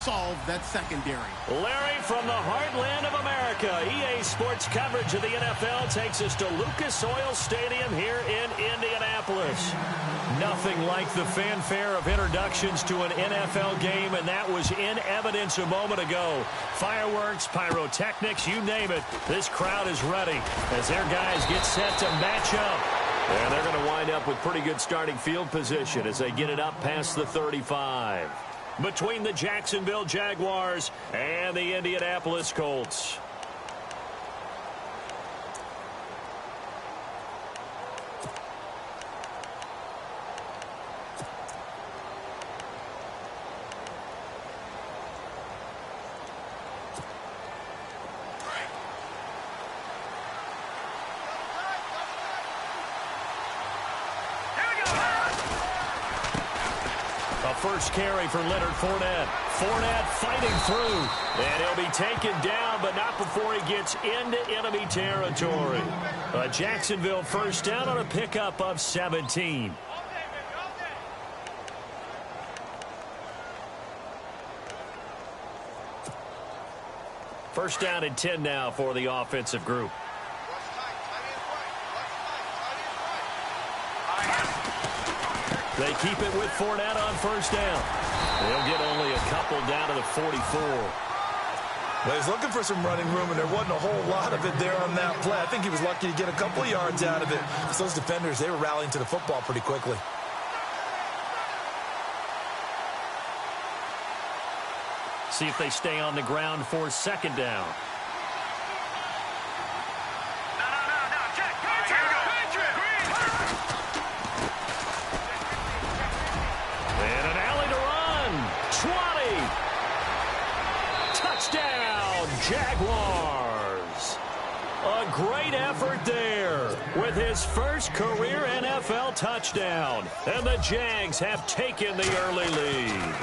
solve that secondary. Larry, from the heartland of America, EA Sports coverage of the NFL takes us to Lucas Oil Stadium here in Indianapolis. Nothing like the fanfare of introductions to an NFL game, and that was in evidence a moment ago. Fireworks, pyrotechnics, you name it. This crowd is ready as their guys get set to match up. And they're going to wind up with pretty good starting field position as they get it up past the 35. Between the Jacksonville Jaguars and the Indianapolis Colts. First carry for Leonard Fournette. Fournette fighting through. And he'll be taken down, but not before he gets into enemy territory. A Jacksonville first down on a pickup of 17. First down and 10 now for the offensive group. They keep it with Fournette on first down. They'll get only a couple down to the 44. Well, he's looking for some running room, and there wasn't a whole lot of it there on that play. I think he was lucky to get a couple of yards out of it. So those defenders, they were rallying to the football pretty quickly. See if they stay on the ground for second down. Jaguars. A great effort there with his first career NFL touchdown. And the Jags have taken the early lead.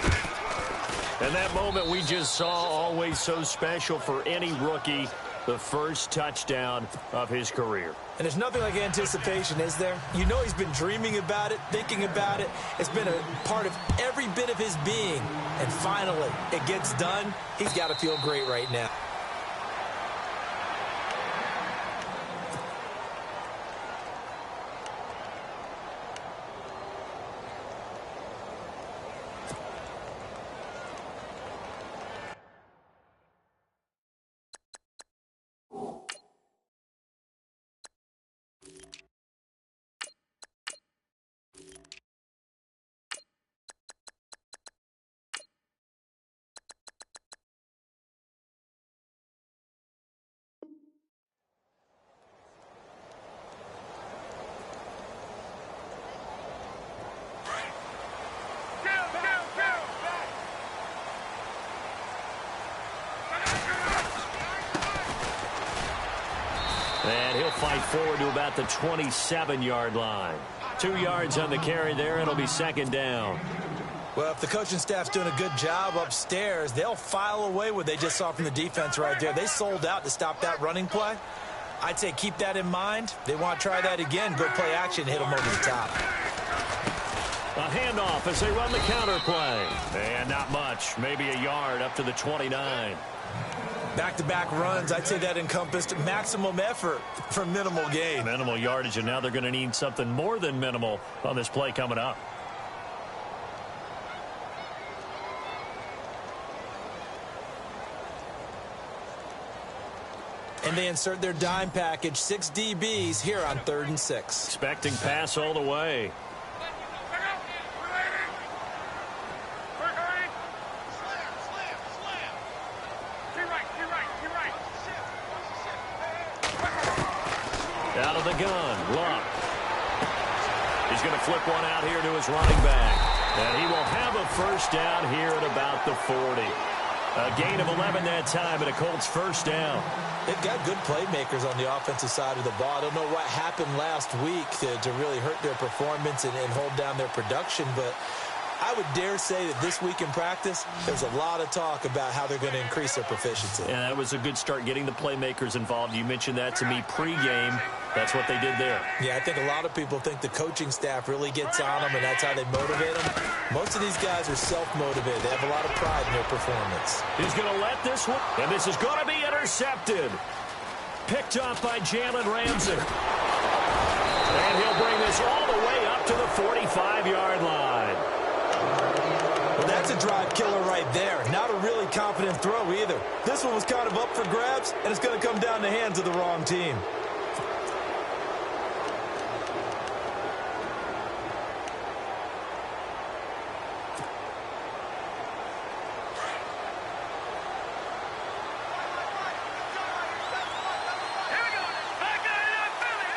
And that moment we just saw, always so special for any rookie, the first touchdown of his career. And there's nothing like anticipation, is there? You know he's been dreaming about it, thinking about it. It's been a part of every bit of his being. And finally, it gets done. He's got to feel great right now. And he'll fight forward to about the 27-yard line. 2 yards on the carry there. It'll be second down. Well, if the coaching staff's doing a good job upstairs, they'll file away what they just saw from the defense right there. They sold out to stop that running play. I'd say keep that in mind. They want to try that again. Go play action, hit them over the top. A handoff as they run the counter play. And not much. Maybe a yard up to the 29. Back-to-back runs, I'd say that encompassed maximum effort for minimal gain. Minimal yardage, and now they're going to need something more than minimal on this play coming up. And they insert their dime package, 6 DBs here on 3rd and 6. Expecting pass all the way. Out of the gun, Luck. He's going to flip one out here to his running back. And he will have a first down here at about the 40. A gain of 11 that time, and a Colts first down. They've got good playmakers on the offensive side of the ball. I don't know what happened last week to really hurt their performance and hold down their production, but I would dare say that this week in practice, there's a lot of talk about how they're going to increase their proficiency. And that was a good start, getting the playmakers involved. You mentioned that to me pregame. That's what they did there. Yeah, I think a lot of people think the coaching staff really gets on them, and that's how they motivate them. Most of these guys are self-motivated. They have a lot of pride in their performance. He's going to let this one, and this is going to be intercepted. Picked off by Jalen Ramsey. And he'll bring this all the way up to the 45-yard line. Well, that's a drive killer right there. Not a really confident throw either. This one was kind of up for grabs, and it's going to come down the hands of the wrong team.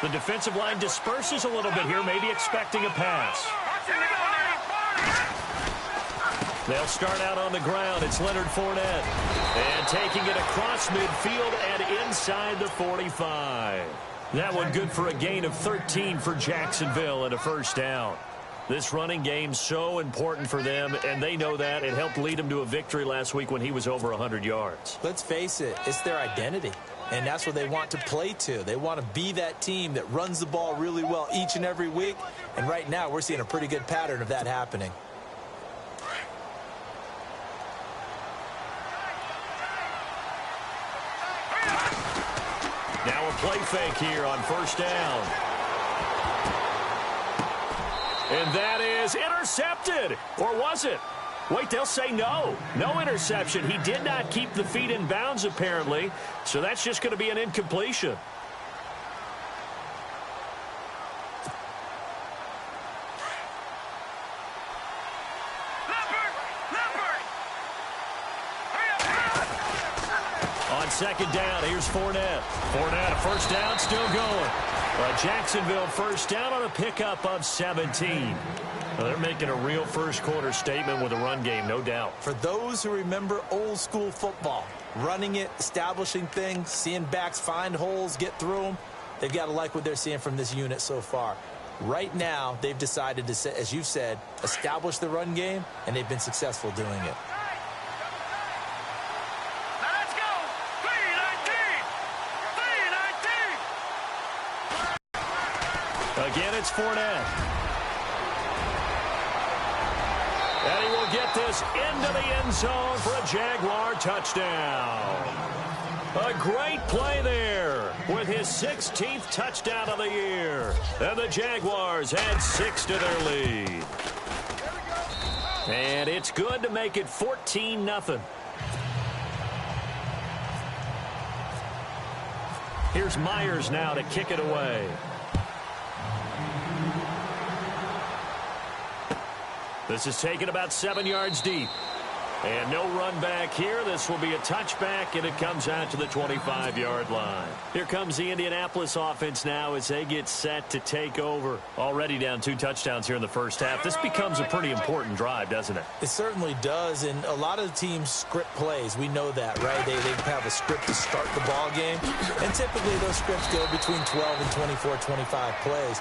The defensive line disperses a little bit here, maybe expecting a pass. They'll start out on the ground. It's Leonard Fournette. And taking it across midfield and inside the 45. That one good for a gain of 13 for Jacksonville and a first down. This running game so important for them, and they know that. It helped lead them to a victory last week when he was over 100 yards. Let's face it, it's their identity. And that's what they want to play to. They want to be that team that runs the ball really well each and every week. And right now, we're seeing a pretty good pattern of that happening. Now a play fake here on first down. And that is intercepted. Or was it? Wait, they'll say no. No interception. He did not keep the feet in bounds, apparently. So that's just going to be an incompletion. On second down, here's Fournette. Fournette, first down, still going. Jacksonville first down on a pickup of 17. Well, they're making a real first-quarter statement with a run game, no doubt. For those who remember old-school football, running it, establishing things, seeing backs find holes, get through them, they've got to like what they're seeing from this unit so far. Right now, they've decided to, as you've said, establish the run game, and they've been successful doing it. Let's go! 3-19! Again, it's Fournette. And he will get this into the end zone for a Jaguar touchdown. A great play there with his 16th touchdown of the year. And the Jaguars add 6 to their lead. And it's good to make it 14-0. Here's Myers now to kick it away. This is taken about 7 yards deep. And no run back here. This will be a touchback, and it comes out to the 25-yard line. Here comes the Indianapolis offense now as they get set to take over. Already down 2 touchdowns here in the first half. This becomes a pretty important drive, doesn't it? It certainly does, and a lot of the teams script plays. We know that, right? They have a script to start the ball game, and typically those scripts go between 12 and 24, 25 plays.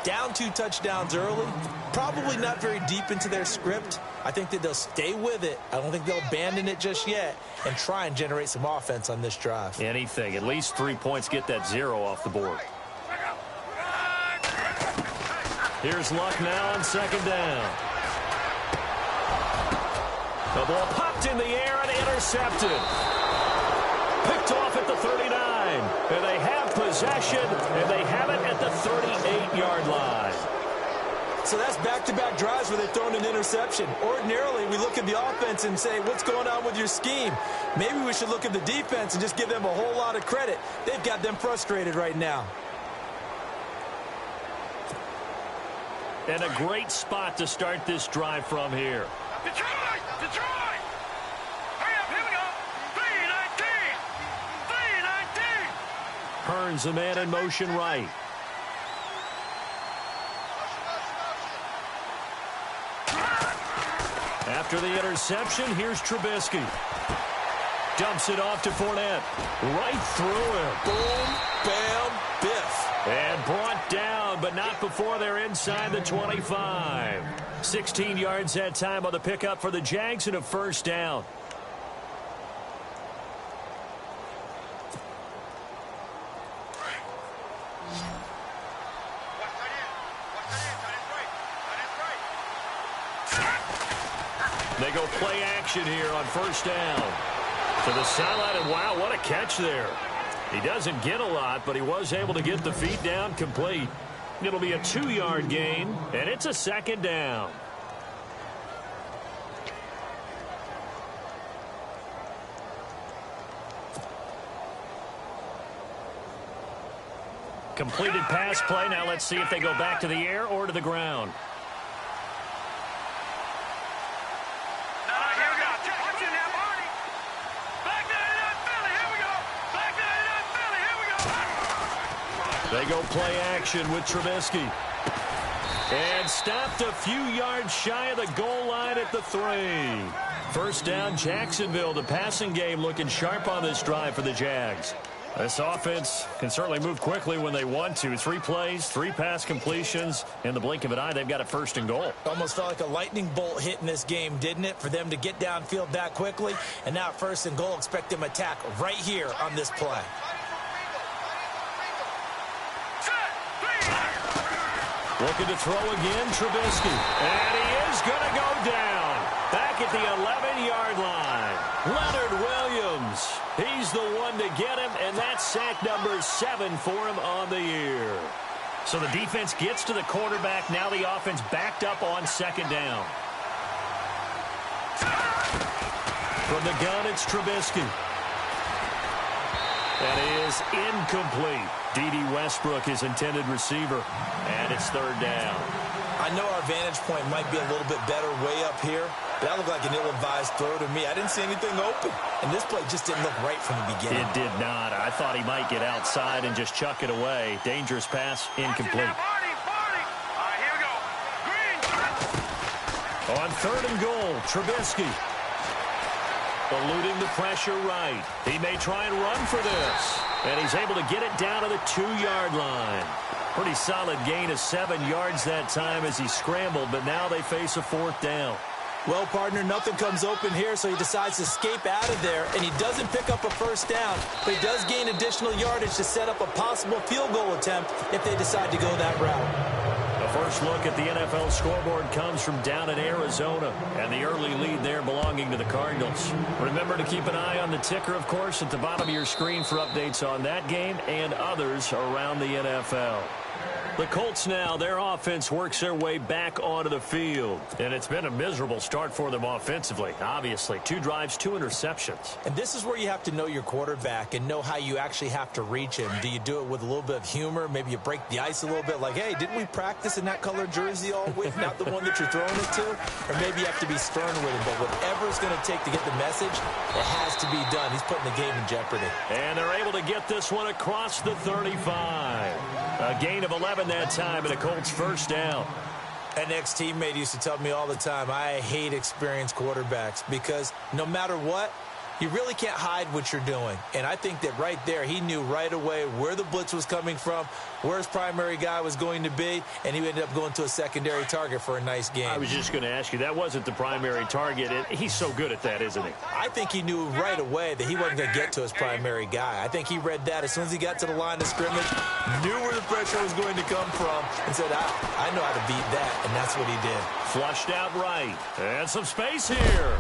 Down 2 touchdowns early, probably not very deep into their script. I think that they'll stay with it. I don't think they'll abandon it just yet and try and generate some offense on this drive. Anything. At least 3 points, get that 0 off the board. Here's Luck now on second down. The ball popped in the air and intercepted. Picked off at the 39. And they have possession, and they have it at the 38-yard line. So that's back-to-back drives where they've thrown an interception. Ordinarily, we look at the offense and say, what's going on with your scheme? Maybe we should look at the defense and just give them a whole lot of credit. They've got them frustrated right now. And a great spot to start this drive from here. Detroit! Hurry up, here we go! 3-19! Hearns, the man in motion right. After the interception, here's Trubisky. Dumps it off to Fournette. Right through him. Boom, bam, biff. And brought down, but not before they're inside the 25. 16 yards that time on the pickup for the Jags and a first down. They go play action here on first down. To the sideline, and wow, what a catch there. He doesn't get a lot, but he was able to get the feet down complete. It'll be a 2-yard gain, and it's a second down. Completed pass play. Now let's see if they go back to the air or to the ground. They go play action with Trubisky. And stopped a few yards shy of the goal line at the 3. First down, Jacksonville. The passing game looking sharp on this drive for the Jags. This offense can certainly move quickly when they want to. 3 plays, 3 pass completions. In the blink of an eye, they've got a first and goal. Almost felt like a lightning bolt hit in this game, didn't it? For them to get downfield that quickly. And now first and goal, expect them to attack right here on this play. Looking to throw again, Trubisky. And he is going to go down. Back at the 11-yard line. Leonard Williams. He's the one to get him, and that's sack number 7 for him on the year. So the defense gets to the quarterback. Now the offense backed up on second down. From the gun, it's Trubisky. That is incomplete. D.D. Westbrook is intended receiver, and it's third down. I know our vantage point might be a little bit better way up here, but that looked like an ill-advised throw to me. I didn't see anything open, and this play just didn't look right from the beginning. It did not. I thought he might get outside and just chuck it away. Dangerous pass, incomplete. Here we go. Green. On third and goal, Trubisky. Eluding the pressure right. He may try and run for this. And he's able to get it down to the 2-yard line. Pretty solid gain of 7 yards that time as he scrambled, but now they face a fourth down. Well, partner, nothing comes open here, so he decides to escape out of there, and he doesn't pick up a first down, but he does gain additional yardage to set up a possible field goal attempt if they decide to go that route. The first look at the NFL scoreboard comes from down in Arizona, and the early lead there belonging to the Cardinals. Remember to keep an eye on the ticker, of course, at the bottom of your screen for updates on that game and others around the NFL. The Colts now, their offense works their way back onto the field. And it's been a miserable start for them offensively. Obviously, 2 drives, 2 interceptions. And this is where you have to know your quarterback and know how you actually have to reach him. Do you do it with a little bit of humor? Maybe you break the ice a little bit like, hey, didn't we practice in that color jersey all week? Not the one that you're throwing it to? Or maybe you have to be stern with him. But whatever it's going to take to get the message, it has to be done. He's putting the game in jeopardy. And they're able to get this one across the 35. A gain of 11 that time, and a Colts first down. An ex-teammate used to tell me all the time, I hate experienced quarterbacks because no matter what, you really can't hide what you're doing. And I think that right there, he knew right away where the blitz was coming from, where his primary guy was going to be, and he ended up going to a secondary target for a nice game. I was just going to ask you, that wasn't the primary target. He's so good at that, isn't he? I think he knew right away that he wasn't going to get to his primary guy. I think he read that as soon as he got to the line of scrimmage, knew where the pressure was going to come from, and said, I know how to beat that, and that's what he did. Flushed out right. And some space here.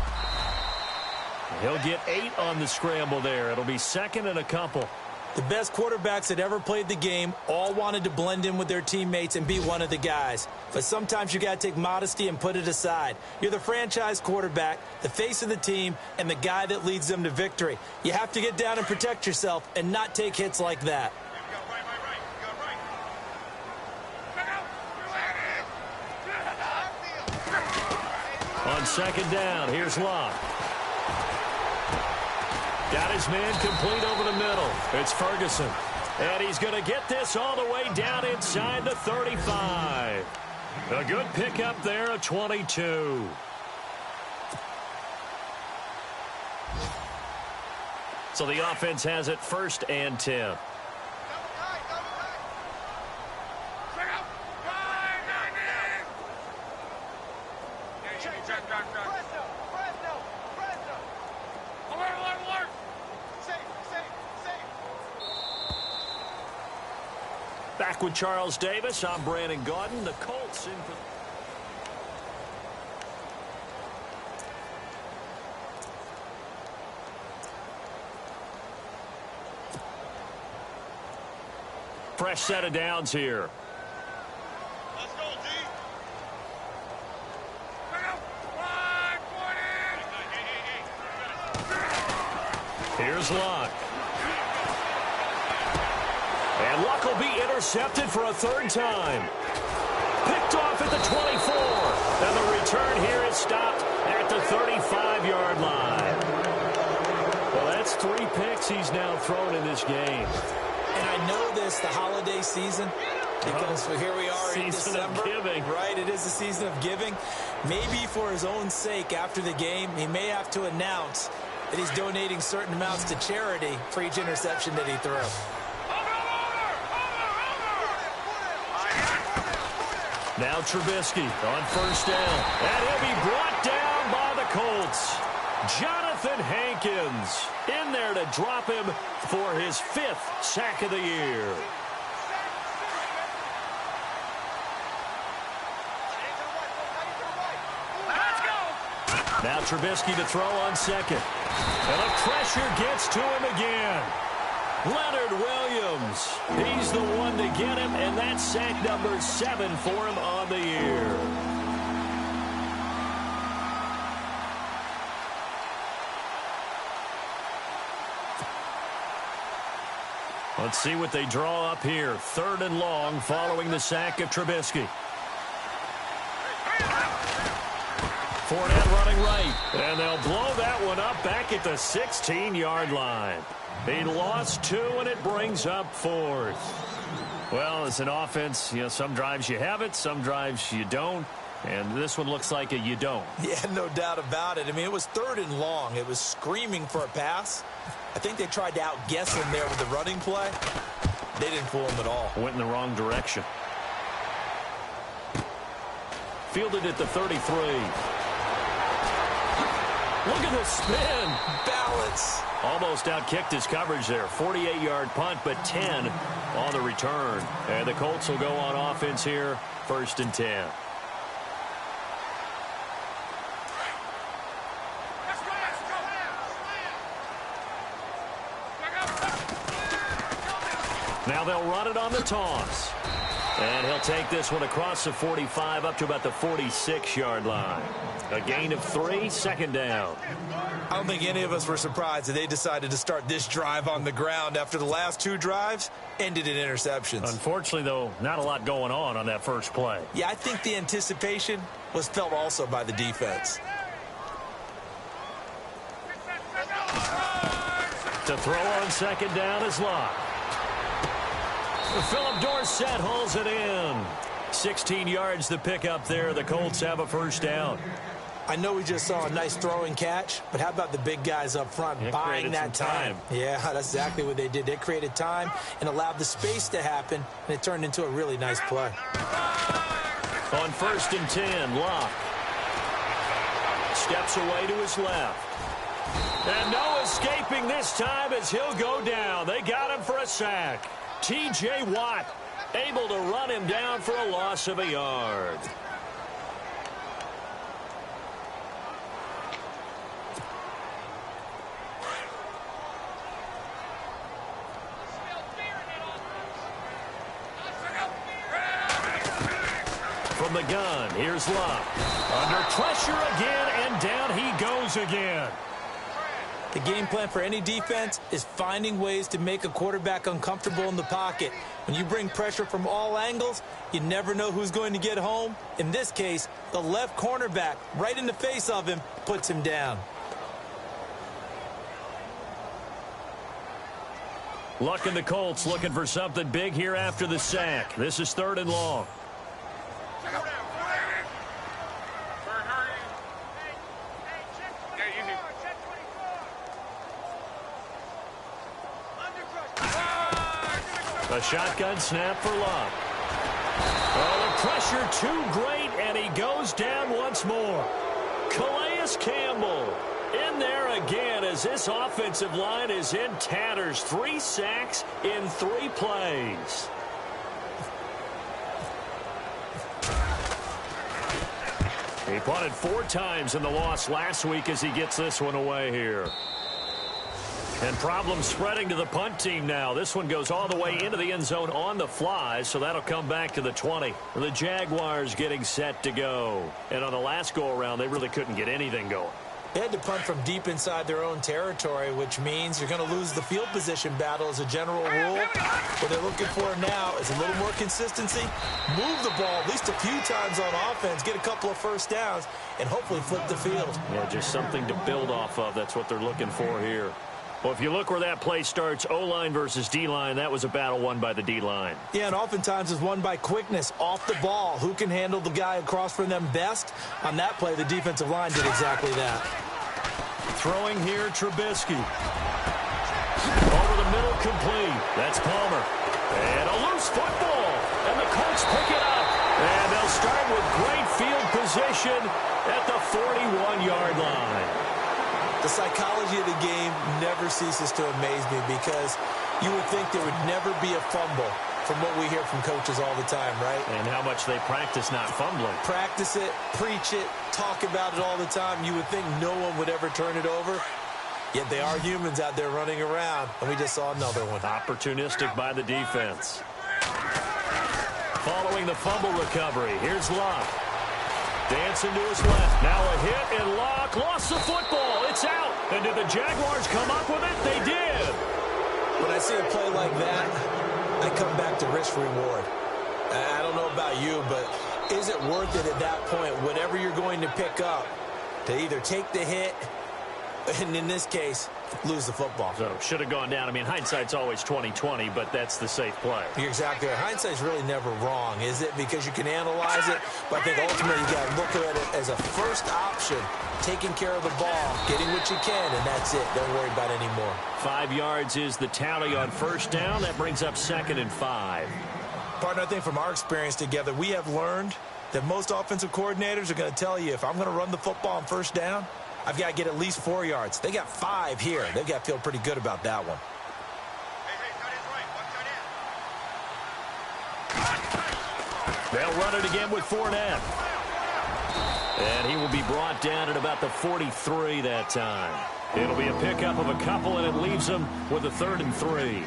He'll get 8 on the scramble there. It'll be second and a couple. The best quarterbacks that ever played the game all wanted to blend in with their teammates and be one of the guys. But sometimes you got to take modesty and put it aside. You're the franchise quarterback, the face of the team, and the guy that leads them to victory. You have to get down and protect yourself and not take hits like that. On second down, here's Locke. Got his man complete over the middle. It's Ferguson. And he's going to get this all the way down inside the 35. A good pickup there, a 22. So the offense has it first and 10. Back with Charles Davis, I'm Brandon Gaudin. The Colts in for... Fresh set of downs here. Let's go, D. Here's Luck. And Luck will be intercepted for a third time. Picked off at the 24. And the return here is stopped at the 35-yard line. Well, that's 3 picks he's now thrown in this game. And I know this, the holiday season, because here we are in December. Season of giving. Right, it is the season of giving. Maybe for his own sake after the game, he may have to announce that he's donating certain amounts to charity for each interception that he threw. Now Trubisky on first down. And he'll be brought down by the Colts. Jonathan Hankins in there to drop him for his 5th sack of the year. Now Trubisky to throw on second. And the pressure gets to him again. Leonard Williams, he's the one to get him, and that's sack number 7 for him on the year. Let's see what they draw up here. 3rd and long following the sack of Trubisky. Fournette running right, and they'll blow that one up back at the 16-yard line. He lost 2, and it brings up 4th. Well, as an offense, some drives you have it, some drives you don't, and this one looks like a you don't. Yeah, no doubt about it. I mean, it was 3rd and long. It was screaming for a pass. I think they tried to outguess him there with the running play. They didn't fool him at all. Went in the wrong direction. Fielded at the 33. Look at the spin. Balance. Almost outkicked his coverage there. 48-yard punt, but 10 on the return. And the Colts will go on offense here, 1st and 10. Now they'll run it on the toss. And he'll take this one across the 45 up to about the 46-yard line. A gain of 3, 2nd down. I don't think any of us were surprised that they decided to start this drive on the ground after the last 2 drives ended in interceptions. Unfortunately, though, not a lot going on that first play. Yeah, I think the anticipation was felt also by the defense. To throw on 2nd down is Locke. Philip Dorsett hauls it in. 16 yards the pickup there. The Colts have a 1st down. I know we just saw a nice throwing catch, but how about the big guys up front buying that time? Yeah, that's exactly what they did. They created time and allowed the space to happen, and it turned into a really nice play. On 1st and 10, Locke steps away to his left. And no escaping this time as he'll go down. They got him for a sack. T.J. Watt able to run him down for a loss of a yard. From the gun, here's Luck. Under pressure again, and down he goes again. The game plan for any defense is finding ways to make a quarterback uncomfortable in the pocket. When you bring pressure from all angles, you never know who's going to get home. In this case, the left cornerback, right in the face of him, puts him down. Luck and the Colts looking for something big here after the sack. This is 3rd and long. A shotgun snap for Luck. Oh, the pressure too great, and he goes down once more. Calais Campbell in there again as this offensive line is in tatters. 3 sacks in 3 plays. He punted 4 times in the loss last week as he gets this one away here. And problems spreading to the punt team now. This one goes all the way into the end zone on the fly, so that'll come back to the 20. The Jaguars getting set to go. And on the last go-around, they really couldn't get anything going. They had to punt from deep inside their own territory, which means you're going to lose the field position battle as a general rule. What they're looking for now is a little more consistency, move the ball at least a few times on offense, get a couple of first downs, and hopefully flip the field. Yeah, just something to build off of. That's what they're looking for here. Well, if you look where that play starts, O-line versus D-line, that was a battle won by the D-line. Yeah, and oftentimes it's won by quickness off the ball. Who can handle the guy across from them best? On that play, the defensive line did exactly that. Throwing here, Trubisky. Over the middle, complete. That's Palmer. And a loose football. And the Colts pick it up. And they'll start with great field position at the 41-yard line. The psychology of the game never ceases to amaze me because you would think there would never be a fumble from what we hear from coaches all the time, right? And how much they practice not fumbling. Practice it, preach it, talk about it all the time. You would think no one would ever turn it over. Yet they are humans out there running around, and we just saw another one. Opportunistic by the defense. Following the fumble recovery, here's Locke. Dancing to his left. Now a hit, and Locke lost the football. It's out. And did the Jaguars come up with it? They did. When I see a play like that, I come back to risk-reward. I don't know about you, but is it worth it at that point, whatever you're going to pick up, to either take the hit, and in this case, lose the football? So, should have gone down. I mean, hindsight's always 20/20, but that's the safe play. You're exactly right. Hindsight's really never wrong, is it? Because you can analyze it, but I think ultimately you got to look at it as a first option, taking care of the ball, getting what you can, and that's it. Don't worry about it anymore. 5 yards is the tally on first down. That brings up 2nd and 5. Partner, I think from our experience together, we have learned that most offensive coordinators are going to tell you, if I'm going to run the football on first down, I've got to get at least 4 yards. They got 5 here. They've got to feel pretty good about that one. They'll run it again with Fournette. And he will be brought down at about the 43 that time. It'll be a pickup of a couple, and it leaves them with a 3rd and 3.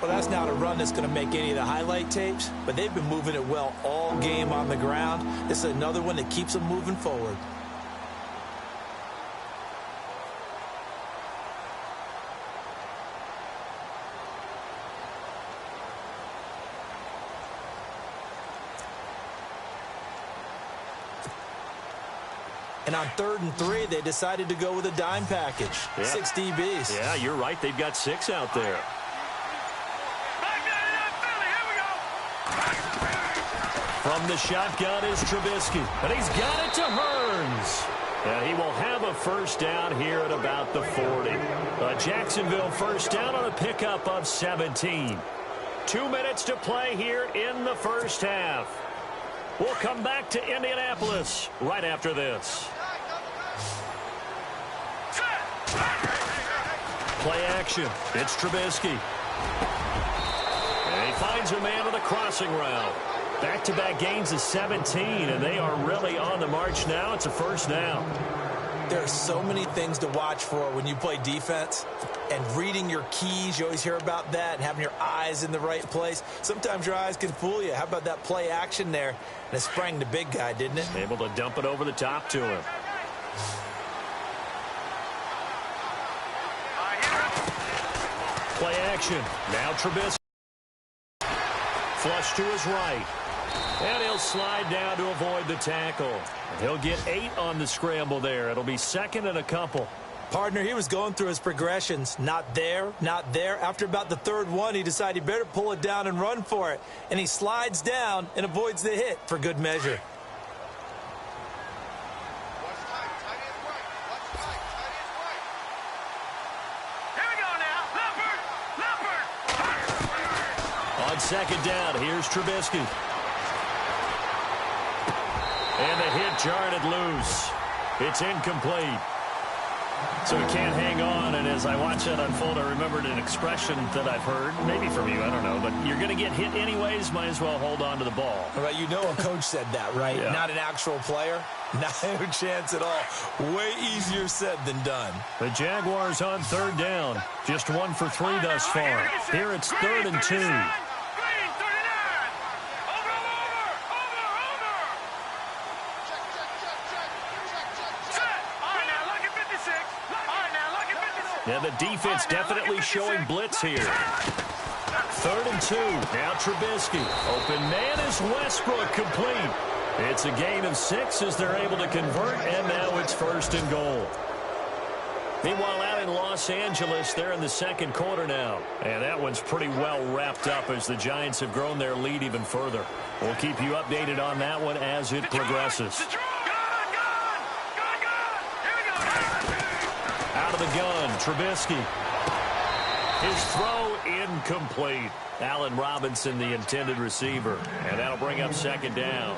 Well, that's not a run that's going to make any of the highlight tapes, but they've been moving it well all game on the ground. This is another one that keeps them moving forward. And on 3rd and 3, they decided to go with a dime package. Yeah. 6 DBs. Yeah, you're right. They've got 6 out there. From the shotgun is Trubisky. And he's got it to Hearns. And he will have a first down here at about the 40. Jacksonville first down on a pickup of 17. 2 minutes to play here in the first half. We'll come back to Indianapolis right after this. Play action. It's Trubisky. And he finds a man on the crossing route. Back-to-back gains of 17, and they are really on the march now. It's a first down. There are so many things to watch for when you play defense. And reading your keys, you always hear about that, and having your eyes in the right place. Sometimes your eyes can fool you. How about that play action there? And it sprang the big guy, didn't it? Able to dump it over the top to him. Play action. Now Trubisky. Flush to his right. And he'll slide down to avoid the tackle. He'll get 8 on the scramble there. It'll be 2nd and a couple. Partner, he was going through his progressions. Not there, not there. After about the 3rd one, he decided he better pull it down and run for it. And he slides down and avoids the hit for good measure. On 2nd down, here's Trubisky. And the hit jarred it loose. It's incomplete. So he can't hang on, and as I watch that unfold, I remembered an expression that I've heard, maybe from you, I don't know, but you're going to get hit anyways, might as well hold on to the ball. All right, you know a coach said that, right? Yeah. Not an actual player. Not a chance at all. Way easier said than done. The Jaguars on third down. Just 1 for 3 thus far. Here it's 3rd and 2. Yeah, the defense definitely showing blitz here. 3rd and 2. Now Trubisky. Open man is Westbrook, complete. It's a gain of 6 as they're able to convert, and now it's 1st and goal. Meanwhile, out in Los Angeles, they're in the second quarter now. And that one's pretty well wrapped up as the Giants have grown their lead even further. We'll keep you updated on that one as it progresses. Out of the gun, Trubisky. His throw incomplete. Allen Robinson, the intended receiver. And that'll bring up 2nd down.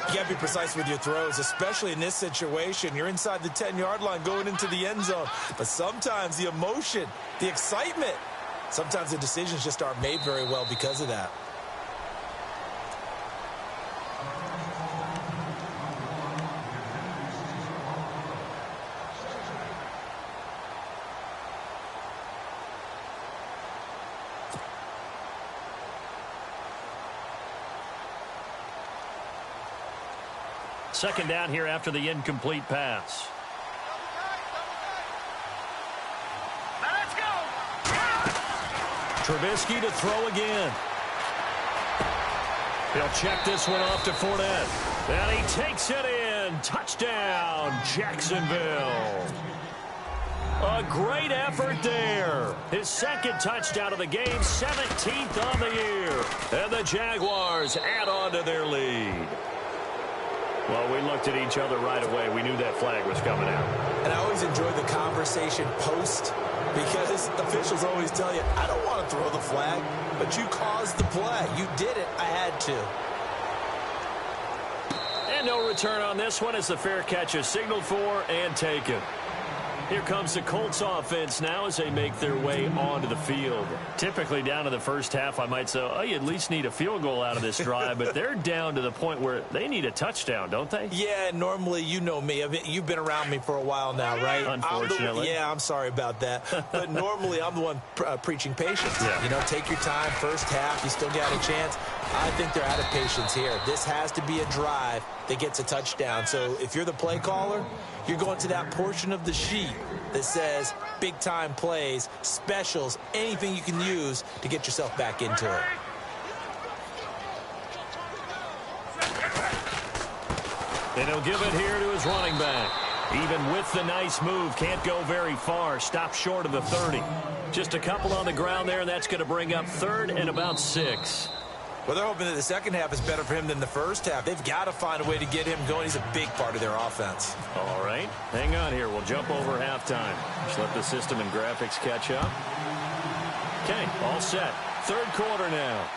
You got to be precise with your throws, especially in this situation. You're inside the 10-yard line going into the end zone. But sometimes the emotion, the excitement, sometimes the decisions just aren't made very well because of that. Second down here after the incomplete pass. Now let's go. Trubisky to throw again. He'll check this one off to Fournette. And he takes it in. Touchdown, Jacksonville. A great effort there. His 2nd touchdown of the game, 17th on the year. And the Jaguars add on to their lead. Well, we looked at each other right away. We knew that flag was coming out. And I always enjoy the conversation post because officials always tell you, I don't want to throw the flag, but you caused the play. You did it. I had to. And no return on this one as the fair catch is signaled for and taken. Here comes the Colts offense now as they make their way onto the field. Typically down to the first half, I might say, oh, you at least need a field goal out of this drive, but they're down to the point where they need a touchdown, don't they? Yeah, normally, you know me. You've been around me for a while now, right? Unfortunately. I'm sorry about that. But normally, I'm the one preaching patience. Yeah. You know, take your time, first half, you still got a chance. I think they're out of patience here. This has to be a drive that gets a touchdown. So if you're the play caller, you're going to that portion of the sheet that says big-time plays, specials, anything you can use to get yourself back into it. And he'll give it here to his running back. Even with the nice move, can't go very far. Stops short of the 30. Just a couple on the ground there, and that's going to bring up 3rd and about 6. Well, they're hoping that the second half is better for him than the first half. They've got to find a way to get him going. He's a big part of their offense. All right. Hang on here. We'll jump over halftime. Just let the system and graphics catch up. Okay, all set. 3rd quarter now.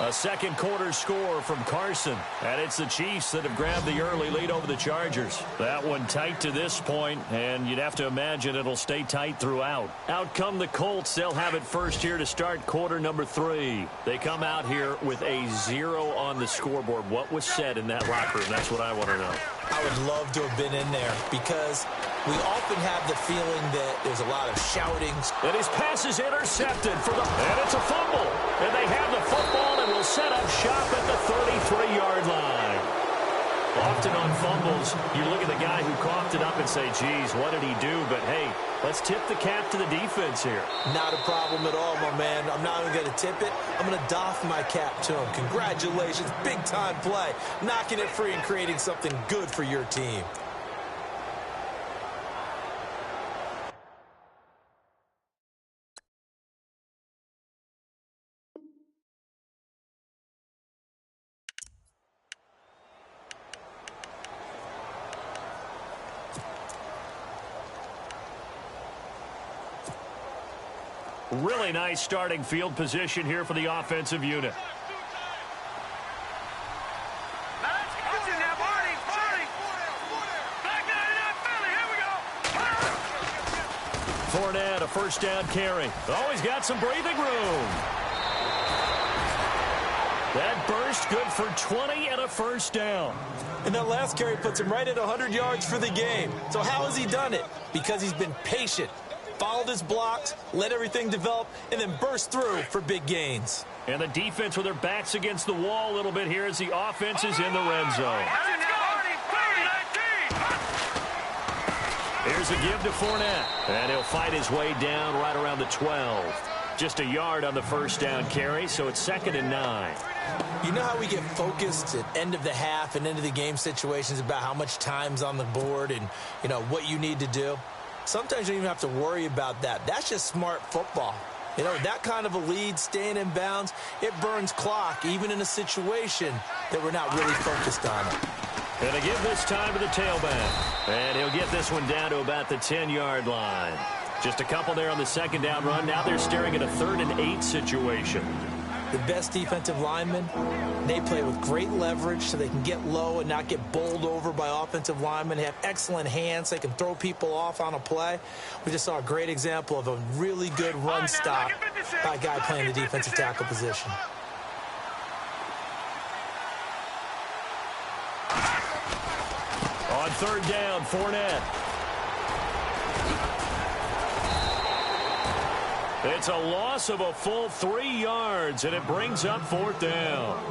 A second quarter score from Carson. And it's the Chiefs that have grabbed the early lead over the Chargers. That one tight to this point, and you'd have to imagine it'll stay tight throughout. Out come the Colts. They'll have it first here to start quarter number 3. They come out here with a 0 on the scoreboard. What was said in that locker room? That's what I want to know. I would love to have been in there because we often have the feeling that there's a lot of shouting. And his pass is intercepted for the... And it's a fumble. And they have the football and will set up shop at the 33-yard line. Often on fumbles, you look at the guy who coughed it up and say, geez, what did he do? But, hey, let's tip the cap to the defense here. Not a problem at all, my man. I'm not even going to tip it. I'm going to doff my cap to him. Congratulations. Big-time play. Knocking it free and creating something good for your team. Really nice starting field position here for the offensive unit. Fournette, a first down carry. Oh, he's got some breathing room. That burst good for 20 and a first down. And that last carry puts him right at 100 yards for the game. So how has he done it? Because he's been patient, followed his blocks, let everything develop, and then burst through for big gains. And the defense with their backs against the wall a little bit here as the offense is in the red zone. Here's a give to Fournette. And he'll fight his way down right around the 12. Just a yard on the first down carry, so it's 2nd and 9. You know how we get focused at end of the half and into the game situations about how much time's on the board and, what you need to do? Sometimes you don't even have to worry about that. That's just smart football. That kind of a lead, staying in bounds, it burns clock, even in a situation that we're not really focused on it. And to give this time to the tailback. And he'll get this one down to about the 10-yard line. Just a couple there on the second down run. Now they're staring at a 3rd and 8 situation. The best defensive linemen, they play with great leverage so they can get low and not get bowled over by offensive linemen. They have excellent hands. They can throw people off on a play. We just saw a great example of a really good run stop by a guy playing the defensive tackle position. On 3rd down, Fournette. It's a loss of a full 3 yards, and it brings up 4th down.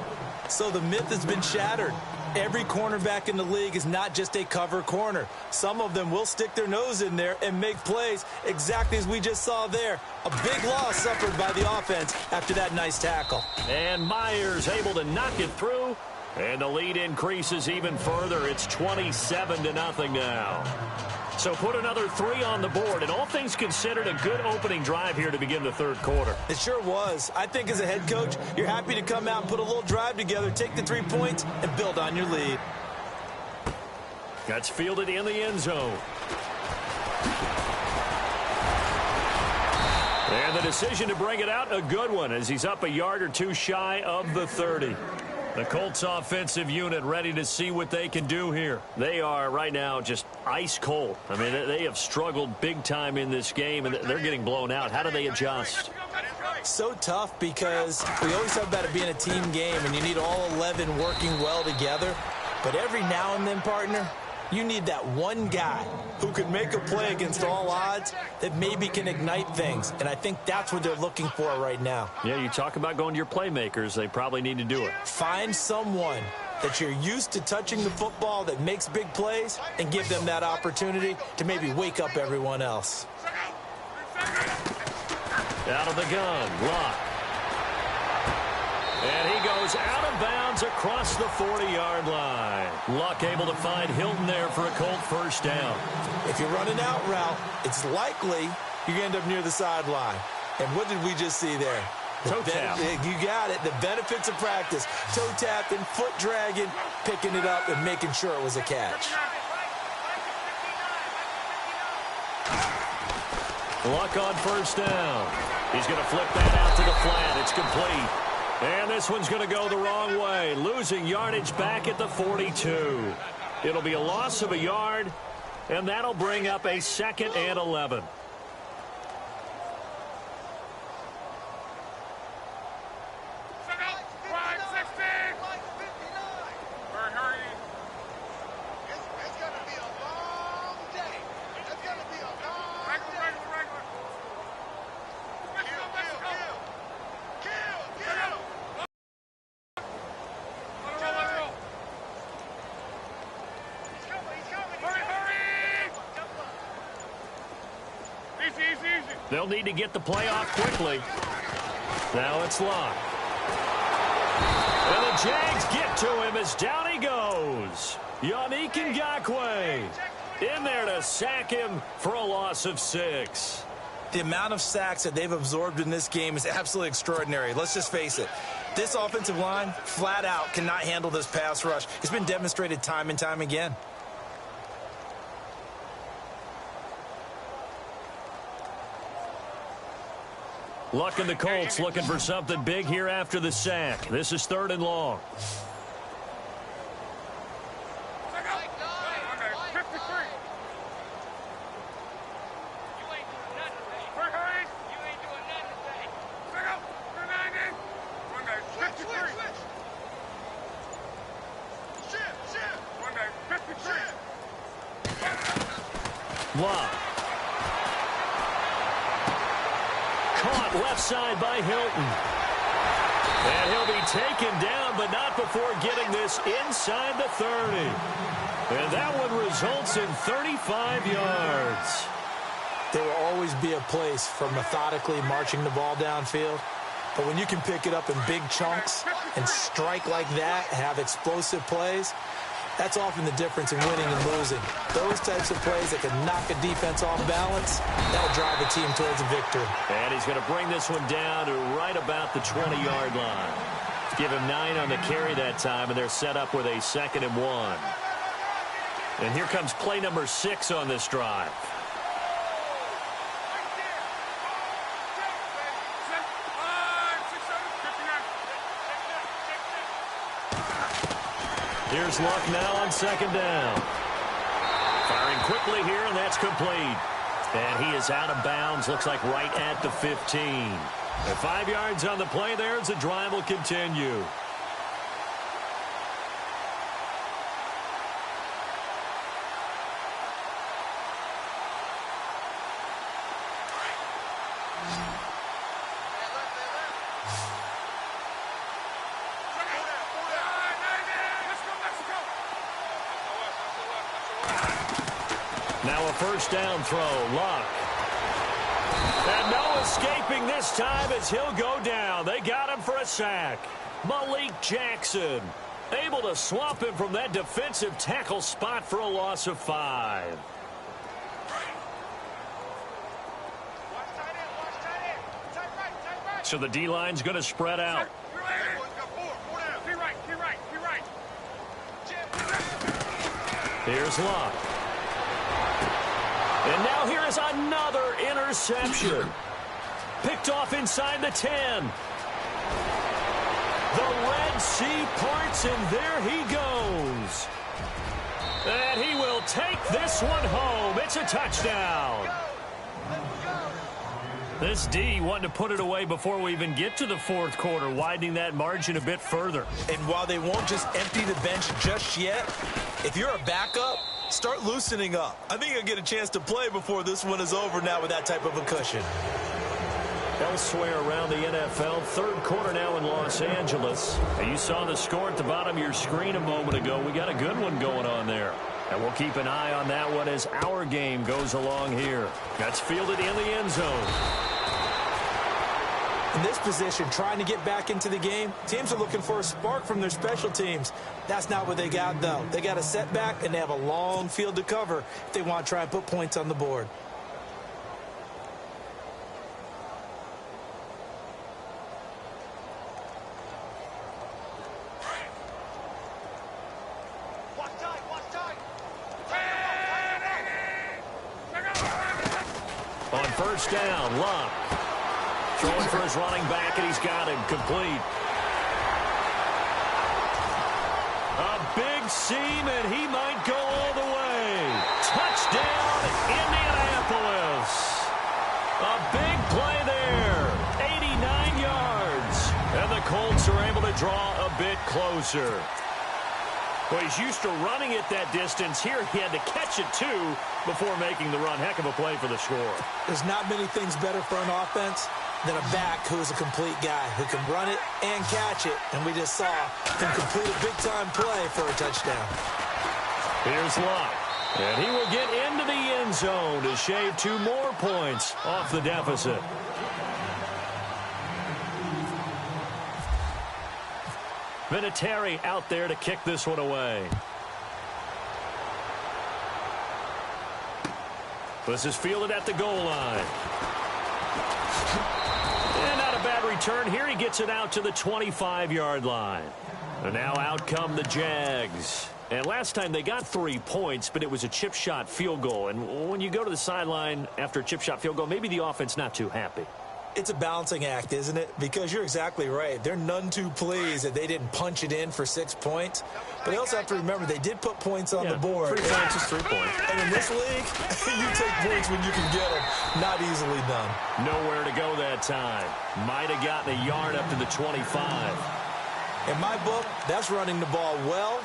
So the myth has been shattered. Every cornerback in the league is not just a cover corner. Some of them will stick their nose in there and make plays exactly as we just saw there. A big loss suffered by the offense after that nice tackle. And Myers able to knock it through, and the lead increases even further. It's 27-0 now. So put another 3 on the board, and all things considered, a good opening drive here to begin the 3rd quarter. It sure was. I think as a head coach, you're happy to come out and put a little drive together, take the 3 points, and build on your lead. That's fielded in the end zone. And the decision to bring it out, a good one, as he's up a yard or 2 shy of the 30. The Colts offensive unit ready to see what they can do here. They are right now just ice cold. I mean, they have struggled big time in this game, and they're getting blown out. How do they adjust? So tough because we always talk about it being a team game, and you need all 11 working well together. But every now and then, partner, you need that one guy who can make a play against all odds that maybe can ignite things. And I think that's what they're looking for right now. Yeah, you talk about going to your playmakers. They probably need to do it. Find someone that you're used to touching the football that makes big plays and give them that opportunity to maybe wake up everyone else. Out of the gun, Luck. And he goes out of bounds across the 40-yard line. Luck able to find Hilton there for a Colt first down. If you're running out route, it's likely you're going to end up near the sideline. And what did we just see there? Toe tap. You got it. The benefits of practice. Toe tapping, foot dragging, picking it up, and making sure it was a catch. Luck on first down. He's going to flip that out to the flat. It's complete. And this one's going to go the wrong way, losing yardage back at the 42. It'll be a loss of a yard, and that'll bring up a 2nd and 11. They'll need to get the play off quickly. Now it's Luck. And the Jags get to him as down he goes. Yannick Ngakoue in there to sack him for a loss of 6. The amount of sacks that they've absorbed in this game is absolutely extraordinary. Let's just face it. This offensive line, flat out, cannot handle this pass rush. It's been demonstrated time and time again. Luck and the Colts looking for something big here after the sack. This is 3rd and long. Love. Caught left side by Hilton. And he'll be taken down, but not before getting this inside the 30. And that one results in 35 yards. There will always be a place for methodically marching the ball downfield. But when you can pick it up in big chunks and strike like that, have explosive plays, that's often the difference in winning and losing. Those types of plays that can knock a defense off balance, that'll drive a team towards a victory. And he's going to bring this one down to right about the 20-yard line. Give him 9 on the carry that time, and they're set up with a 2nd and 1. And here comes play number 6 on this drive. Here's Luck now on 2nd down. Firing quickly here, and that's complete. And he is out of bounds, looks like right at the 15. And 5 yards on the play there as the drive will continue. Now a first down throw, Luck. And no escaping this time as he'll go down. They got him for a sack. Malik Jackson able to swamp him from that defensive tackle spot for a loss of 5. So the D-line's going to spread out. Here's Luck. And now here is another interception. Picked off inside the 10. The Red Sea parts, and there he goes. And he will take this one home. It's a touchdown. This D wanted to put it away before we even get to the 4th quarter, widening that margin a bit further. And while they won't just empty the bench just yet, if you're a backup, start loosening up. I think you'll get a chance to play before this one is over now with that type of a cushion. Elsewhere around the NFL, 3rd quarter now in Los Angeles. And you saw the score at the bottom of your screen a moment ago. We got a good one going on there. And we'll keep an eye on that one as our game goes along here. That's fielded in the end zone. In this position, trying to get back into the game, teams are looking for a spark from their special teams. That's not what they got, though. They got a setback, and they have a long field to cover if they want to try and put points on the board. On first down, Luck. Throwing for his running back, and he's got him complete. A big seam, and he might go all the way. Touchdown, Indianapolis. A big play there. 89 yards. And the Colts are able to draw a bit closer. Well, he's used to running it that distance. Here he had to catch it, too, before making the run. Heck of a play for the score. There's not many things better for an offense than a back who's a complete guy who can run it and catch it. And we just saw him complete a big-time play for a touchdown. Here's Luck. And he will get into the end zone to shave 2 more points off the deficit. Vinatieri out there to kick this one away. This is fielded at the goal line. And not a bad return here. He gets it out to the 25-yard line. And now out come the Jags. And last time they got 3 points, but it was a chip shot field goal. And when you go to the sideline after a chip shot field goal, maybe the offense not too happy. It's a balancing act, isn't it? Because you're exactly right. They're none too pleased that they didn't punch it in for 6 points. But they also have to remember they did put points on the board. 3 points is 3 points. And in this league, you take points when you can get them. Not easily done. Nowhere to go that time. Might have gotten a yard up to the 25. In my book, that's running the ball well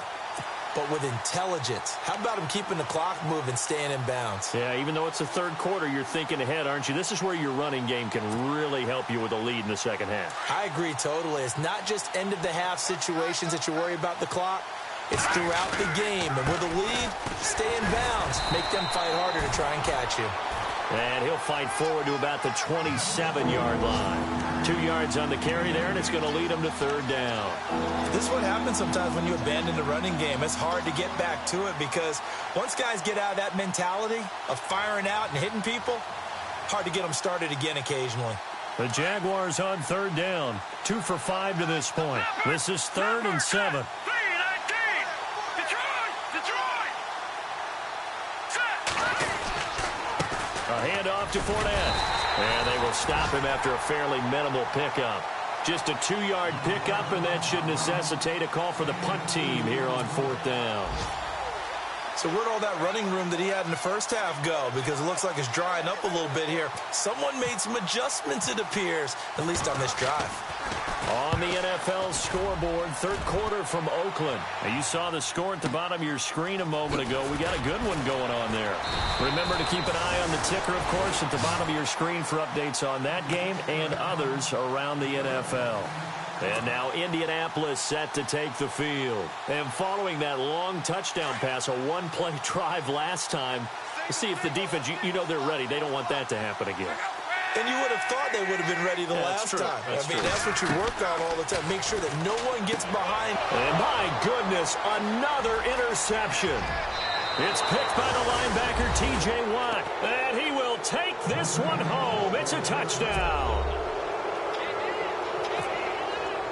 but with intelligence. How about him keeping the clock moving, staying in bounds? Yeah, even though it's the third quarter, you're thinking ahead, aren't you? This is where your running game can really help you with a lead in the second half. I agree totally. It's not just end-of-the-half situations that you worry about the clock. It's throughout the game. And with a lead, stay in bounds. Make them fight harder to try and catch you. And he'll fight forward to about the 27-yard line. 2 yards on the carry there, and it's going to lead him to third down. This is what happens sometimes when you abandon the running game. It's hard to get back to it because once guys get out of that mentality of firing out and hitting people, hard to get them started again occasionally. The Jaguars on third down. 2 for 5 to this point. This is 3rd and 7. A handoff to Fournette. And they will stop him after a fairly minimal pickup. Just a 2-yard pickup, and that should necessitate a call for the punt team here on 4th down. So where'd all that running room that he had in the first half go? Because it looks like it's drying up a little bit here. Someone made some adjustments, it appears, at least on this drive. On the NFL scoreboard, third quarter from Oakland. Now, you saw the score at the bottom of your screen a moment ago. We got a good one going on there. Remember to keep an eye on the ticker, of course, at the bottom of your screen for updates on that game and others around the NFL. And now Indianapolis set to take the field. And following that long touchdown pass, a one-play drive last time, to see if the defense, you know they're ready. They don't want that to happen again. And you would have thought they would have been ready the last time. That's what you work on all the time. Make sure that no one gets behind. And my goodness, another interception. It's picked by the linebacker, T.J. Watt. And he will take this one home. It's a touchdown.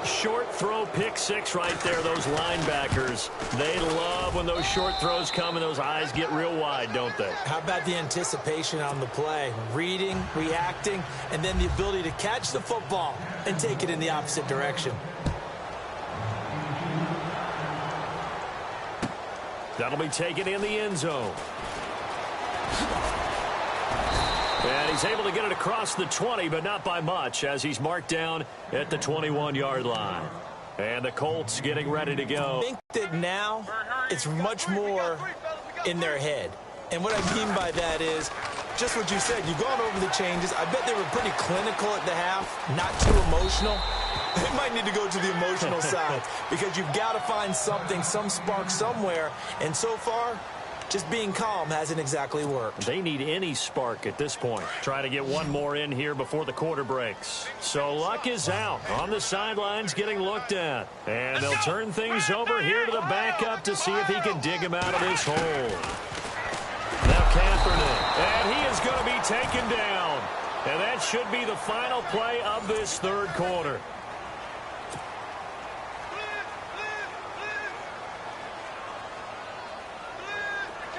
Short throw, pick six right there. Those linebackers, they love when those short throws come and those eyes get real wide, don't they? How about the anticipation on the play? Reading, reacting, and then the ability to catch the football and take it in the opposite direction. That'll be taken in the end zone. And he's able to get it across the 20, but not by much, as he's marked down at the 21-yard line. And the Colts getting ready to go. I think that now it's much more in their head. And what I mean by that is just what you said. You've gone over the changes. I bet they were pretty clinical at the half, not too emotional. They might need to go to the emotional side because you've got to find something, some spark somewhere. And so far, just being calm hasn't exactly worked. They need any spark at this point. Try to get one more in here before the quarter breaks. So Luck is out on the sidelines getting looked at. And they'll turn things over here to the backup to see if he can dig him out of this hole. Now Kaepernick. And he is going to be taken down. And that should be the final play of this third quarter.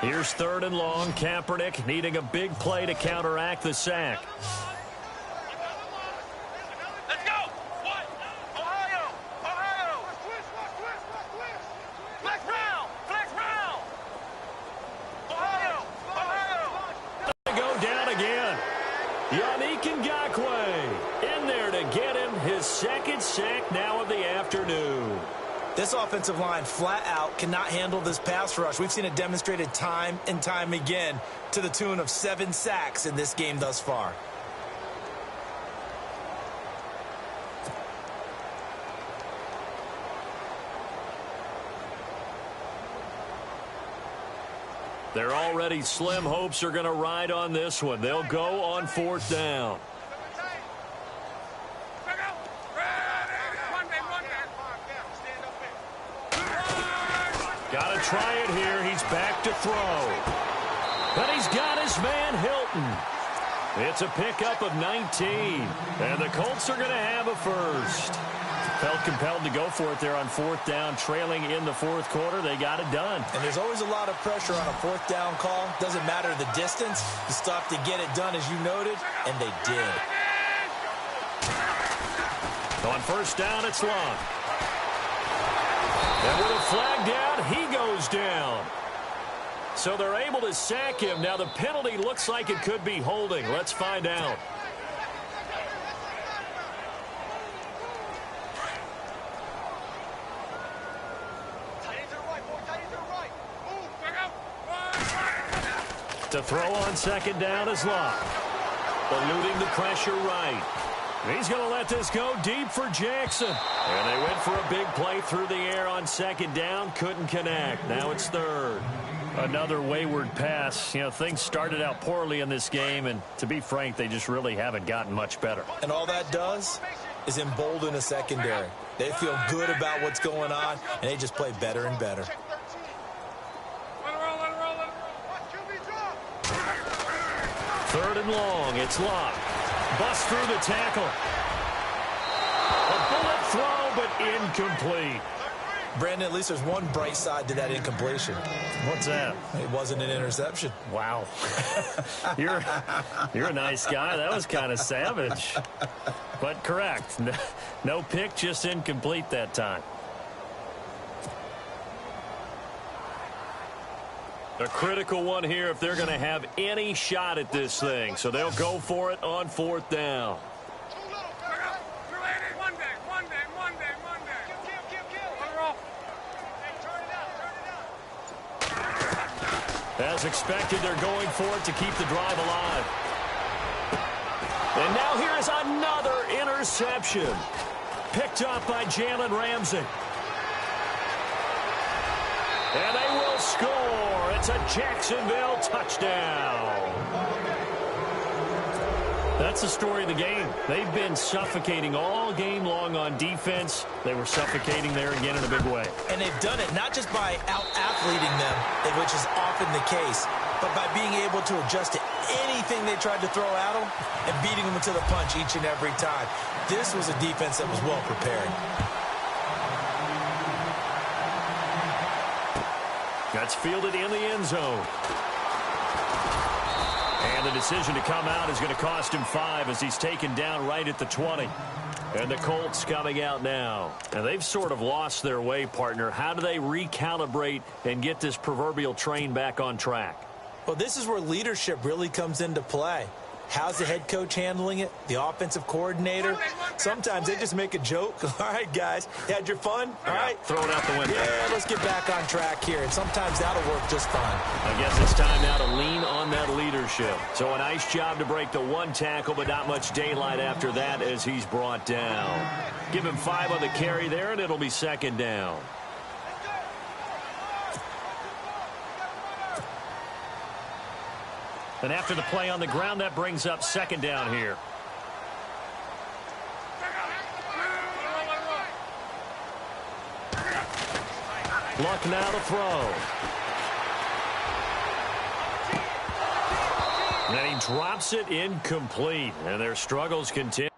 Here's third and long. Kaepernick needing a big play to counteract the sack. Let's go. What? Ohio. Ohio. Flex round. Flex round. Ohio. Ohio. They go down again. Yannick Ngakoue in there to get him his second sack now of the afternoon. This offensive line flat out cannot handle this pass rush. We've seen it demonstrated time and time again to the tune of 7 sacks in this game thus far. Their already slim hopes are going to ride on this one. They'll go on fourth down. Got to try it here. He's back to throw. But he's got his man Hilton. It's a pickup of 19. And the Colts are going to have a first. Felt compelled to go for it there on fourth down, trailing in the fourth quarter. They got it done. And there's always a lot of pressure on a fourth down call. Doesn't matter the distance. You stop to get it done, as you noted, and they did. On first down, it's Long. And with a flag down, he goes down. So they're able to sack him. Now the penalty looks like it could be holding. Let's find out. To throw on second down is Locke. Eluding the pressure right. He's going to let this go deep for Jackson. And they went for a big play through the air on second down. Couldn't connect. Now it's third. Another wayward pass. You know, things started out poorly in this game, and to be frank, they just really haven't gotten much better. And all that does is embolden a secondary. They feel good about what's going on, and they just play better and better. Third and long. It's Locke. Bust through the tackle. A bullet throw, but incomplete. Brandon, at least there's one bright side to that incompletion. What's that? It wasn't an interception. Wow. You're a nice guy. That was kind of savage. But correct. No pick, just incomplete that time. A critical one here if they're going to have any shot at this thing. So they'll go for it on fourth down. As expected, they're going for it to keep the drive alive. And now here is another interception. Picked up by Jalen Ramsey. And they will score. It's a Jacksonville touchdown. That's the story of the game. They've been suffocating all game long on defense. They were suffocating there again in a big way. And they've done it not just by out-athleting them, which is often the case, but by being able to adjust to anything they tried to throw at them and beating them to the punch each and every time. This was a defense that was well prepared. That's fielded in the end zone. And the decision to come out is going to cost him 5 as he's taken down right at the 20. And the Colts coming out now. And they've sort of lost their way, partner. How do they recalibrate and get this proverbial train back on track? Well, this is where leadership really comes into play. How's the head coach handling it? The offensive coordinator? Sometimes they just make a joke. All right, guys, you had your fun? All right. Throw it out the window. Yeah, let's get back on track here. And sometimes that'll work just fine. I guess it's time now to lean on that leadership. So a nice job to break the one tackle, but not much daylight after that as he's brought down. Give him 5 on the carry there, and it'll be second down. And after the play on the ground, that brings up second down here. Luck now to throw. And he drops it incomplete. And their struggles continue.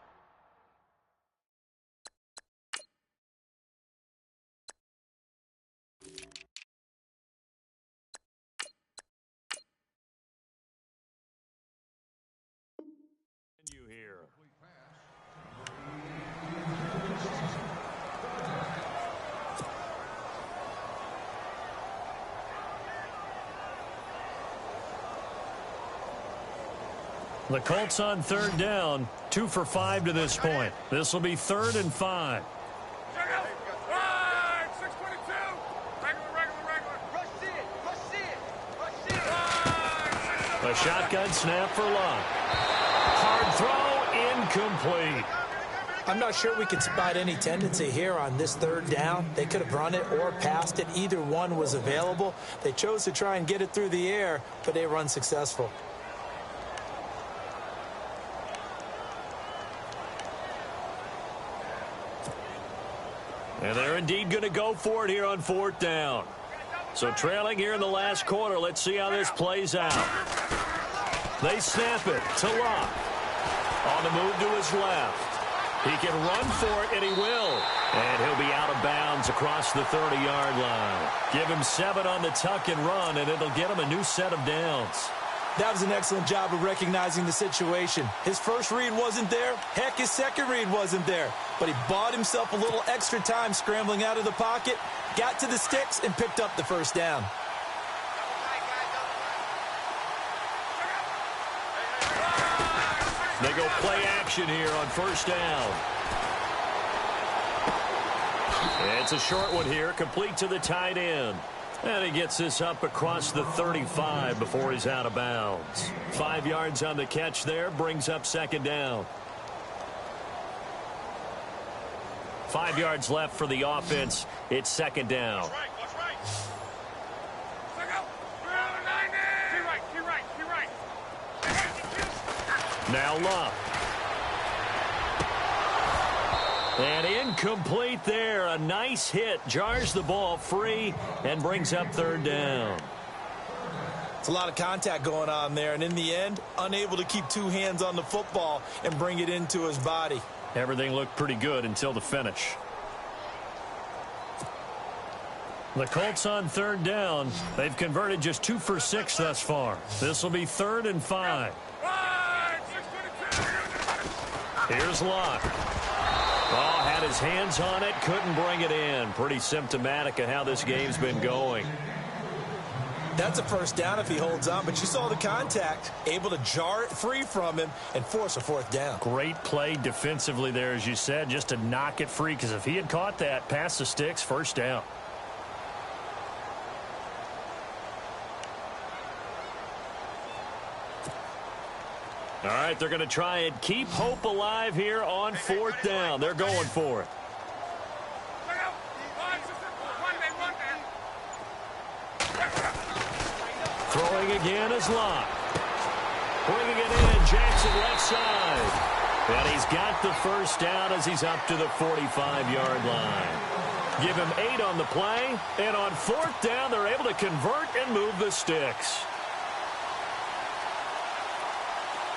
The Colts on third down, 2 for 5 to this point. This will be 3rd and 5. A shotgun snap for Locke. Hard throw, incomplete. I'm not sure we could spot any tendency here on this third down. They could have run it or passed it. Either one was available. They chose to try and get it through the air, but they were unsuccessful. And they're indeed going to go for it here on 4th down. So trailing here in the last quarter, let's see how this plays out. They snap it to Locke. On the move to his left. He can run for it, and he will. And he'll be out of bounds across the 30-yard line. Give him 7 on the tuck and run, and it'll get him a new set of downs. That was an excellent job of recognizing the situation. His first read wasn't there. Heck, his second read wasn't there. But he bought himself a little extra time scrambling out of the pocket, got to the sticks, and picked up the first down. They go play action here on 1st down. It's a short one here, complete to the tight end. And he gets this up across the 35 before he's out of bounds. 5 yards on the catch there, brings up second down. 5 yards left for the offense. It's second down. Watch right. Keep right. Now Luck. And incomplete there. A nice hit. Jars the ball free and brings up third down. It's a lot of contact going on there, and in the end, unable to keep two hands on the football and bring it into his body. Everything looked pretty good until the finish. The Colts on third down. They've converted just 2 for 6 thus far. This will be 3rd and 5. Here's Luck. Oh, had his hands on it, couldn't bring it in. Pretty symptomatic of how this game's been going. That's a first down if he holds on, but you saw the contact, able to jar it free from him and force a 4th down. Great play defensively there, as you said, just to knock it free, because if he had caught that, past the sticks, first down. All right, they're going to try and keep hope alive here on 4th down. They're going for it. Throwing again is Locke. Bringing it in, Jackson left side. And he's got the first down as he's up to the 45-yard line. Give him 8 on the play, and on 4th down, they're able to convert and move the sticks.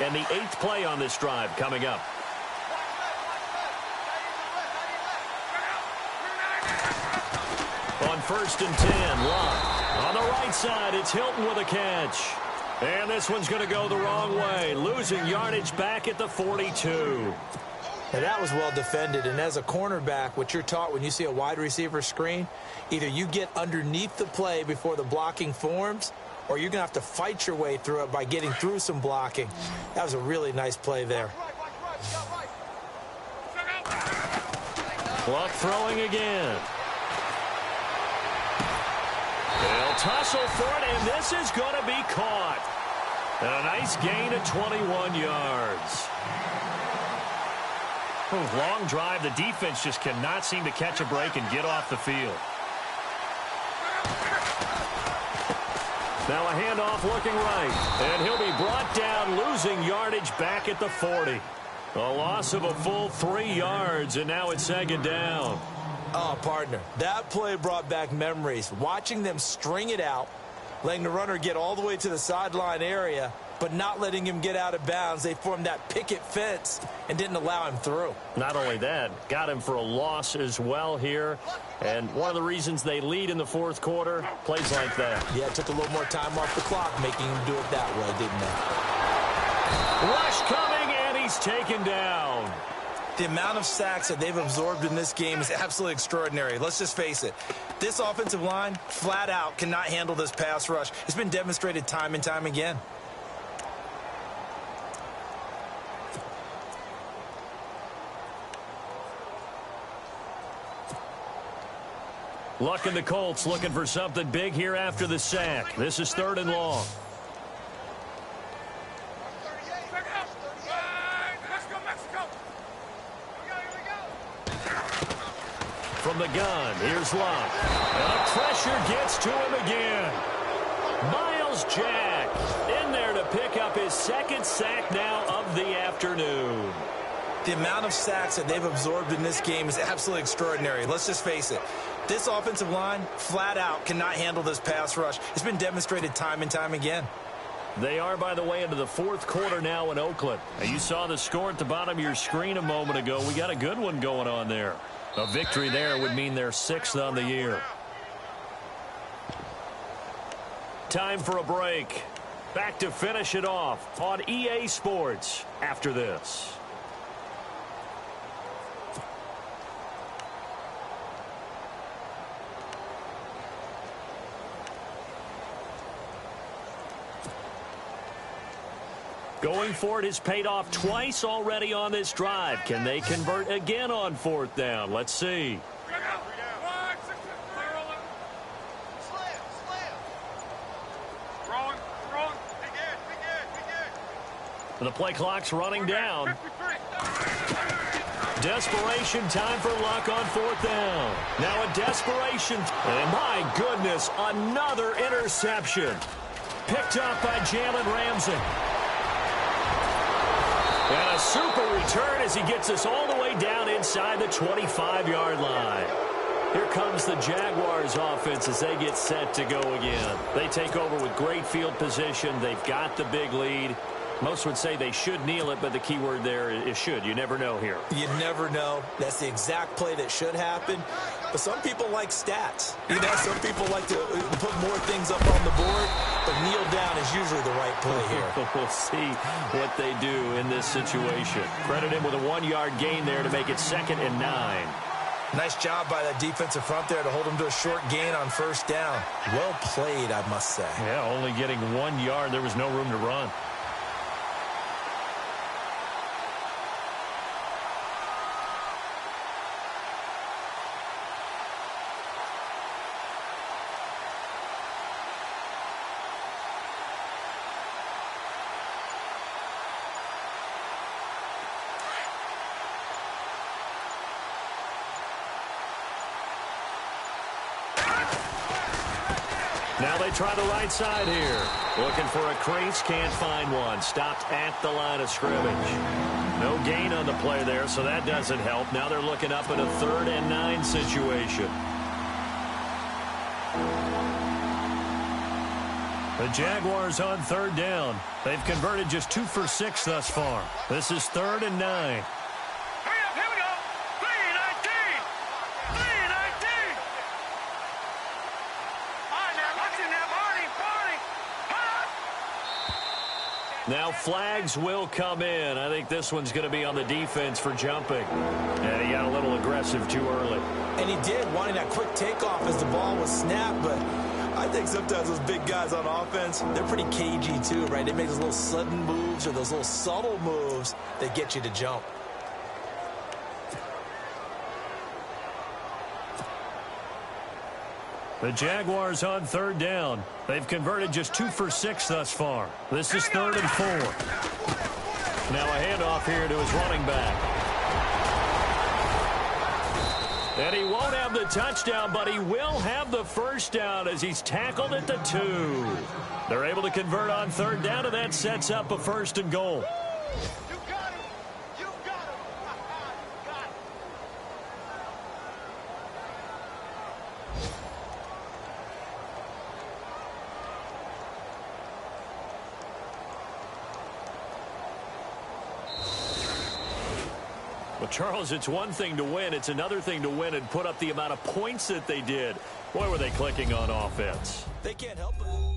And the 8th play on this drive coming up. On 1st and 10, Locke. On the right side, it's Hilton with a catch. And this one's going to go the wrong way, losing yardage back at the 42. And that was well defended. And as a cornerback, what you're taught when you see a wide receiver screen, either you get underneath the play before the blocking forms, or you're going to have to fight your way through it by getting through some blocking. That was a really nice play there. Luck throwing again. They'll tussle for it, and this is going to be caught. And a nice gain of 21 yards. Long drive. The defense just cannot seem to catch a break and get off the field. Now a handoff looking right. And he'll be brought down, losing yardage back at the 40. A loss of a full 3 yards, and now it's second down. Oh, partner, that play brought back memories. Watching them string it out, letting the runner get all the way to the sideline area, but not letting him get out of bounds. They formed that picket fence and didn't allow him through. Not only that, got him for a loss as well here. And one of the reasons they lead in the 4th quarter, plays like that. Yeah, it took a little more time off the clock, making him do it that way, didn't they? Rush coming, and he's taken down. The amount of sacks that they've absorbed in this game is absolutely extraordinary. Let's just face it. This offensive line, flat out, cannot handle this pass rush. It's been demonstrated time and time again. Luck and the Colts looking for something big here after the sack. This is 3rd and long. From the gun, here's Luck. And the pressure gets to him again. Miles Jack in there to pick up his 2nd sack now of the afternoon. The amount of sacks that they've absorbed in this game is absolutely extraordinary. Let's just face it. This offensive line, flat out, cannot handle this pass rush. It's been demonstrated time and time again. They are, by the way, into the 4th quarter now in Oakland. And you saw the score at the bottom of your screen a moment ago. We got a good one going on there. A victory there would mean they're 6th on the year. Time for a break. Back to finish it off on EA Sports after this. Going for it has paid off twice already on this drive. Can they convert again on 4th down? Let's see. The play clock's running down. Desperation time for Luck on 4th down. Now a desperation. And my goodness, another interception. Picked up by Jalen Ramsey. And a super return as he gets us all the way down inside the 25-yard line. Here comes the Jaguars offense as they get set to go again. They take over with great field position. They've got the big lead. Most would say they should kneel it, but the key word there is should. You never know here. You never know. That's the exact play that should happen. But some people like stats. Some people like to put more things up on the board, but kneel down is usually the right play here. We'll see what they do in this situation. Credit him with a 1-yard gain there to make it 2nd and 9. Nice job by that defensive front there to hold him to a short gain on 1st down. Well played, I must say. Yeah, only getting 1 yard. There was no room to run. Now they try the right side here. Looking for a crease, can't find one. Stopped at the line of scrimmage. No gain on the play there, so that doesn't help. Now they're looking up in a 3rd and 9 situation. The Jaguars on 3rd down. They've converted just 2 for 6 thus far. This is 3rd and 9. Now flags will come in. I think this one's going to be on the defense for jumping. And he got a little aggressive too early. And he did, wanting that quick takeoff as the ball was snapped. But I think sometimes those big guys on offense, they're pretty cagey too, right? They make those little sudden moves or those little subtle moves that get you to jump. The Jaguars on 3rd down. They've converted just 2 for 6 thus far. This is 3rd and 4. Now a handoff here to his running back. And he won't have the touchdown, but he will have the 1st down as he's tackled at the 2. They're able to convert on 3rd down, and that sets up a 1st and goal. Well, Charles, it's one thing to win. It's another thing to win and put up the amount of points that they did. Boy, were they clicking on offense. They can't help it.